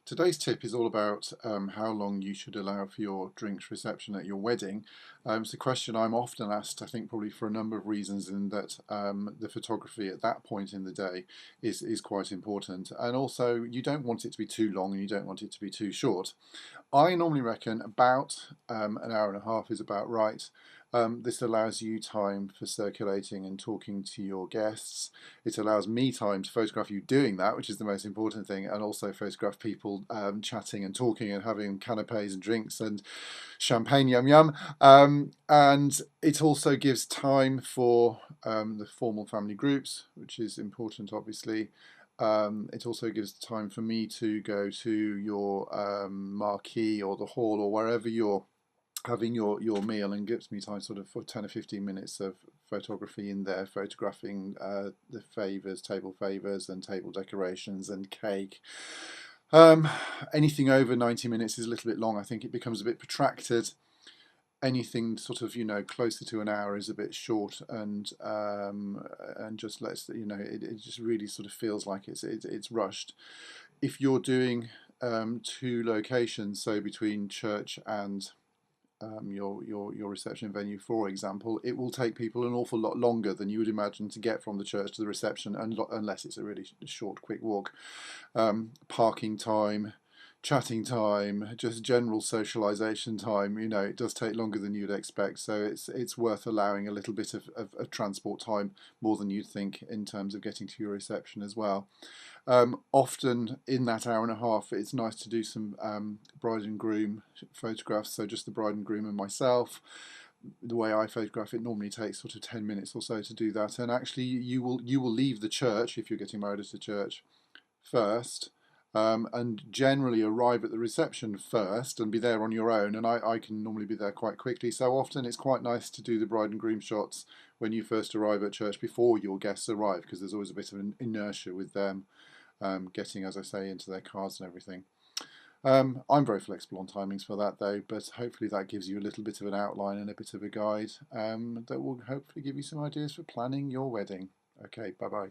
Today's tip is all about how long you should allow for your drinks reception at your wedding. It's a question I'm often asked, I think probably for a number of reasons, in that the photography at that point in the day is quite important. And also you don't want it to be too long and you don't want it to be too short. I normally reckon about an hour and a half is about right. This allows you time for circulating and talking to your guests. It allows me time to photograph you doing that, which is the most important thing, and also photograph people chatting and talking and having canapes and drinks and champagne yum yum. And it also gives time for the formal family groups, which is important, obviously. It also gives time for me to go to your marquee or the hall or wherever you're having your meal, and gives me time sort of for 10 or 15 minutes of photography in there, photographing the favours, table favours and table decorations and cake. Anything over 90 minutes is a little bit long. I think it becomes a bit protracted. Anything sort of closer to an hour is a bit short, and just lets it just really sort of feels like it's rushed. If you're doing two locations, so between church and your reception venue, for example, it will take people an awful lot longer than you would imagine to get from the church to the reception, unless it's a really short, quick walk. Parking time, chatting time, just general socialization time, it does take longer than you'd expect. So it's worth allowing a little bit of transport time, more than you'd think, in terms of getting to your reception as well. Often in that hour and a half, it's nice to do some bride and groom photographs, so just the bride and groom and myself. The way I photograph it normally takes sort of 10 minutes or so to do that, and actually you will leave the church, if you're getting married at a church, first, and generally arrive at the reception first and be there on your own, and I can normally be there quite quickly. So often it's quite nice to do the bride and groom shots when you first arrive at church before your guests arrive, because there's always a bit of an inertia with them getting, as I say, into their cars and everything. I'm very flexible on timings for that though, but hopefully that gives you a little bit of an outline and a bit of a guide that will hopefully give you some ideas for planning your wedding. Okay, bye bye.